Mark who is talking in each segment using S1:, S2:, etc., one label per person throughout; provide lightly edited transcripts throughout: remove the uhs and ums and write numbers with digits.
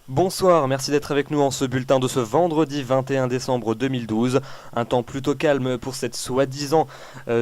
S1: Bonsoir, merci d'être avec nous en ce bulletin de ce vendredi 21 décembre 2012. Un temps plutôt calme pour cette soi-disant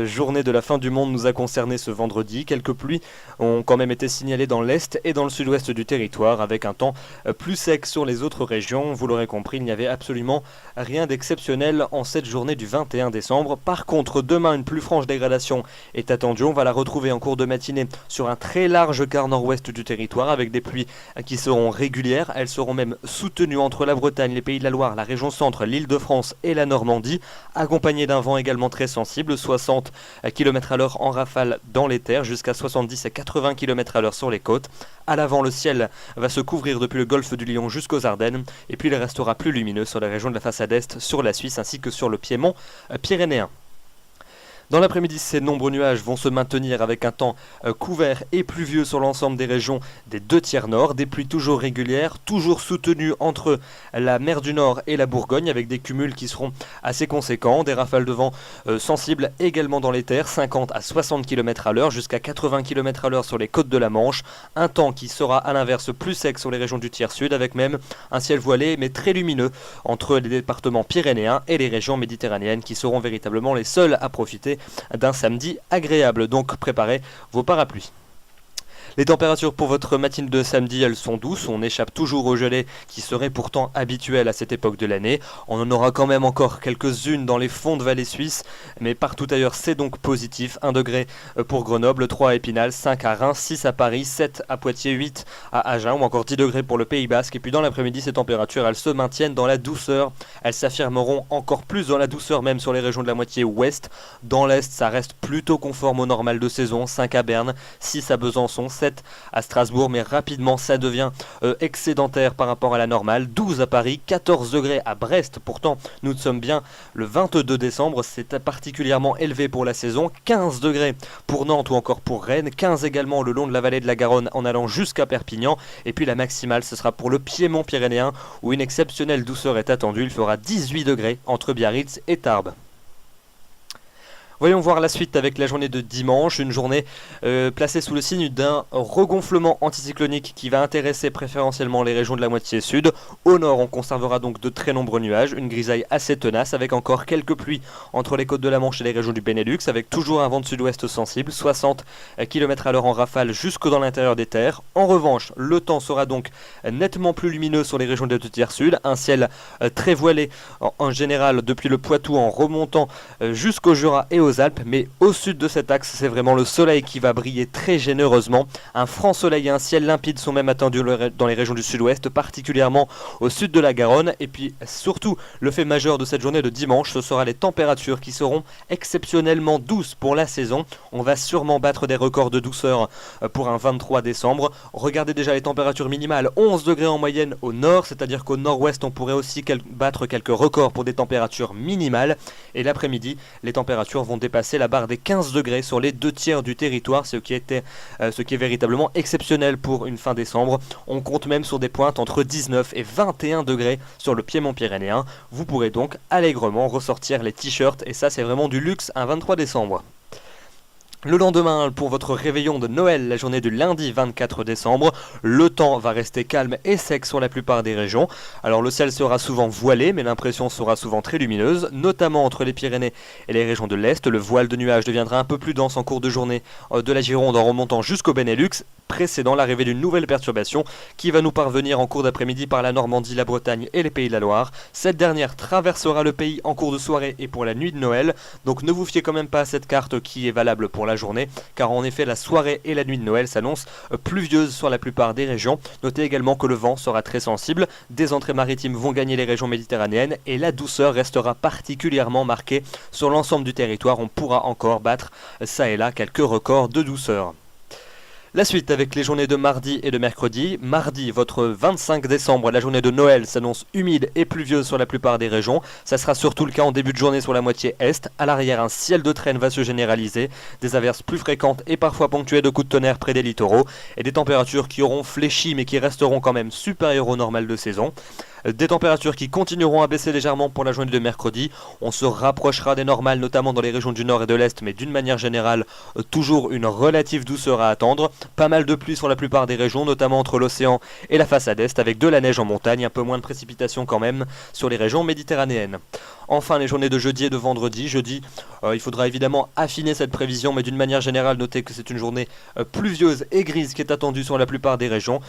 S1: journée de la fin du monde nous a concerné ce vendredi. Quelques pluies ont quand même été signalées dans l'est et dans le sud-ouest du territoire avec un temps plus sec sur les autres régions. Vous l'aurez compris, il n'y avait absolument rien d'exceptionnel en cette journée du 21 décembre. Par contre, demain, une plus franche dégradation est attendue. On va la retrouver en cours de matinée sur un très large quart nord-ouest du territoire avec des pluies qui seront régulières. Elles seront même soutenues entre la Bretagne, les Pays de la Loire, la région centre, l'Île-de-France et la Normandie, accompagnées d'un vent également très sensible, 60 km/h en rafale dans les terres, jusqu'à 70 à 80 km/h sur les côtes. À l'avant, le ciel va se couvrir depuis le golfe du Lion jusqu'aux Ardennes, et puis il restera plus lumineux sur la région de la façade est, sur la Suisse ainsi que sur le piémont pyrénéen. Dans l'après-midi, ces nombreux nuages vont se maintenir avec un temps couvert et pluvieux sur l'ensemble des régions des 2 tiers nord, des pluies toujours régulières, toujours soutenues entre la mer du Nord et la Bourgogne avec des cumuls qui seront assez conséquents, des rafales de vent sensibles également dans les terres, 50 à 60 km/h jusqu'à 80 km/h sur les côtes de la Manche, un temps qui sera à l'inverse plus sec sur les régions du tiers sud avec même un ciel voilé mais très lumineux entre les départements pyrénéens et les régions méditerranéennes qui seront véritablement les seuls à profiter d'un samedi agréable, donc préparez vos parapluies. Les températures pour votre matinée de samedi, elles sont douces, on échappe toujours au gelé qui serait pourtant habituel à cette époque de l'année. On en aura quand même encore quelques-unes dans les fonds de vallée suisse, mais partout ailleurs c'est donc positif. 1 degré pour Grenoble, 3 à Épinal, 5 à Reims, 6 à Paris, 7 à Poitiers, 8 à Agen ou encore 10 degrés pour le Pays Basque. Et puis dans l'après-midi, ces températures, elles se maintiennent dans la douceur. Elles s'affirmeront encore plus dans la douceur même sur les régions de la moitié ouest. Dans l'est, ça reste plutôt conforme au normal de saison, 5 à Berne, 6 à Besançon, 7 à Strasbourg, mais rapidement ça devient excédentaire par rapport à la normale, 12 à Paris, 14 degrés à Brest, pourtant nous sommes bien le 22 décembre, c'est particulièrement élevé pour la saison, 15 degrés pour Nantes ou encore pour Rennes, 15 également le long de la vallée de la Garonne en allant jusqu'à Perpignan, et puis la maximale ce sera pour le piémont pyrénéen où une exceptionnelle douceur est attendue, il fera 18 degrés entre Biarritz et Tarbes. Voyons voir la suite avec la journée de dimanche, une journée placée sous le signe d'un regonflement anticyclonique qui va intéresser préférentiellement les régions de la moitié sud. Au nord, on conservera donc de très nombreux nuages, une grisaille assez tenace avec encore quelques pluies entre les côtes de la Manche et les régions du Benelux, avec toujours un vent de sud-ouest sensible, 60 km/h en rafale jusque dans l'intérieur des terres. En revanche, le temps sera donc nettement plus lumineux sur les régions des 2 tiers sud, un ciel très voilé en général depuis le Poitou en remontant jusqu'au Jura et aux Alpes, mais au sud de cet axe, c'est vraiment le soleil qui va briller très généreusement. Un franc soleil et un ciel limpide sont même attendus dans les régions du sud-ouest, particulièrement au sud de la Garonne. Et puis surtout, le fait majeur de cette journée de dimanche, ce sera les températures qui seront exceptionnellement douces pour la saison. On va sûrement battre des records de douceur pour un 23 décembre. Regardez déjà les températures minimales, 11 degrés en moyenne au nord, c'est-à-dire qu'au nord-ouest, on pourrait aussi battre quelques records pour des températures minimales. Et l'après-midi, les températures vont dépasser la barre des 15 degrés sur les 2 tiers du territoire, ce qui est véritablement exceptionnel pour une fin décembre. On compte même sur des pointes entre 19 et 21 degrés sur le piémont pyrénéen. Vous pourrez donc allègrement ressortir les t-shirts et ça c'est vraiment du luxe un 23 décembre. Le lendemain, pour votre réveillon de Noël, la journée du lundi 24 décembre, le temps va rester calme et sec sur la plupart des régions. Alors le ciel sera souvent voilé, mais l'impression sera souvent très lumineuse, notamment entre les Pyrénées et les régions de l'Est. Le voile de nuages deviendra un peu plus dense en cours de journée de la Gironde en remontant jusqu'au Benelux, précédant l'arrivée d'une nouvelle perturbation qui va nous parvenir en cours d'après-midi par la Normandie, la Bretagne et les Pays de la Loire. Cette dernière traversera le pays en cours de soirée et pour la nuit de Noël, donc ne vous fiez quand même pas à cette carte qui est valable pour la journée, car en effet la soirée et la nuit de Noël s'annoncent pluvieuses sur la plupart des régions. Notez également que le vent sera très sensible, des entrées maritimes vont gagner les régions méditerranéennes et la douceur restera particulièrement marquée sur l'ensemble du territoire. On pourra encore battre ça et là quelques records de douceur. La suite avec les journées de mardi et de mercredi. Mardi, votre 25 décembre, la journée de Noël s'annonce humide et pluvieuse sur la plupart des régions. Ça sera surtout le cas en début de journée sur la moitié est. À l'arrière, un ciel de traîne va se généraliser. Des averses plus fréquentes et parfois ponctuées de coups de tonnerre près des littoraux. Et des températures qui auront fléchi mais qui resteront quand même supérieures au normal de saison. Des températures qui continueront à baisser légèrement pour la journée de mercredi. On se rapprochera des normales, notamment dans les régions du nord et de l'est, mais d'une manière générale, toujours une relative douceur à attendre. Pas mal de pluie sur la plupart des régions, notamment entre l'océan et la façade est, avec de la neige en montagne, un peu moins de précipitations quand même sur les régions méditerranéennes. Enfin, les journées de jeudi et de vendredi. Jeudi, il faudra évidemment affiner cette prévision, mais d'une manière générale, notez que c'est une journée pluvieuse et grise qui est attendue sur la plupart des régions,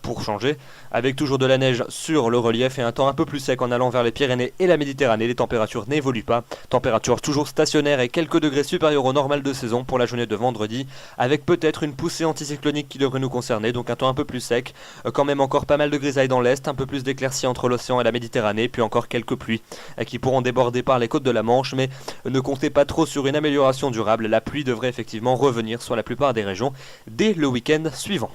S1: pour changer, avec toujours de la neige sur le relief et un temps un peu plus sec en allant vers les Pyrénées et la Méditerranée. Les températures n'évoluent pas, température toujours stationnaire et quelques degrés supérieurs au normal de saison pour la journée de vendredi, avec peut-être une poussée anticyclonique qui devrait nous concerner, donc un temps un peu plus sec, quand même encore pas mal de grisailles dans l'est, un peu plus d'éclaircies entre l'océan et la Méditerranée, puis encore quelques pluies qui pourront déborder par les côtes de la Manche, mais ne comptez pas trop sur une amélioration durable. La pluie devrait effectivement revenir sur la plupart des régions dès le week-end suivant.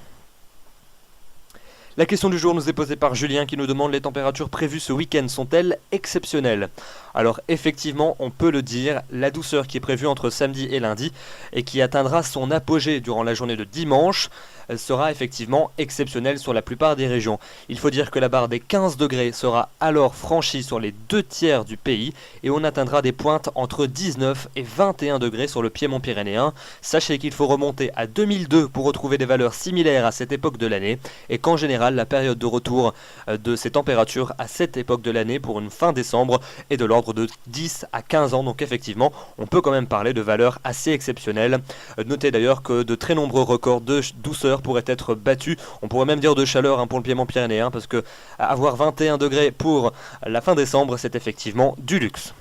S1: La question du jour nous est posée par Julien qui nous demande: les températures prévues ce week-end sont-elles exceptionnelles? Alors effectivement, on peut le dire, la douceur qui est prévue entre samedi et lundi et qui atteindra son apogée durant la journée de dimanche sera effectivement exceptionnelle sur la plupart des régions. Il faut dire que la barre des 15 degrés sera alors franchie sur les 2 tiers du pays et on atteindra des pointes entre 19 et 21 degrés sur le piémont pyrénéen. Sachez qu'il faut remonter à 2002 pour retrouver des valeurs similaires à cette époque de l'année et qu'en général la période de retour de ces températures à cette époque de l'année pour une fin décembre est de l'ordre de 10 à 15 ans, donc effectivement on peut quand même parler de valeurs assez exceptionnelles. Notez d'ailleurs que de très nombreux records de douceur pourraient être battus, on pourrait même dire de chaleur pour le piémont pyrénéen, parce que avoir 21 degrés pour la fin décembre, c'est effectivement du luxe.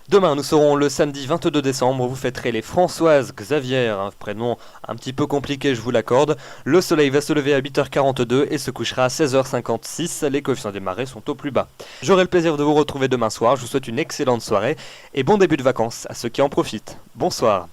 S1: Demain, nous serons le samedi 22 décembre, vous fêterez les Françoises Xavier, un prénom un petit peu compliqué, je vous l'accorde. Le soleil va se lever à 8h42 et se couchera à 16h56, les coefficients des marées sont au plus bas. J'aurai le plaisir de vous retrouver demain soir, je vous souhaite une excellente soirée et bon début de vacances à ceux qui en profitent. Bonsoir.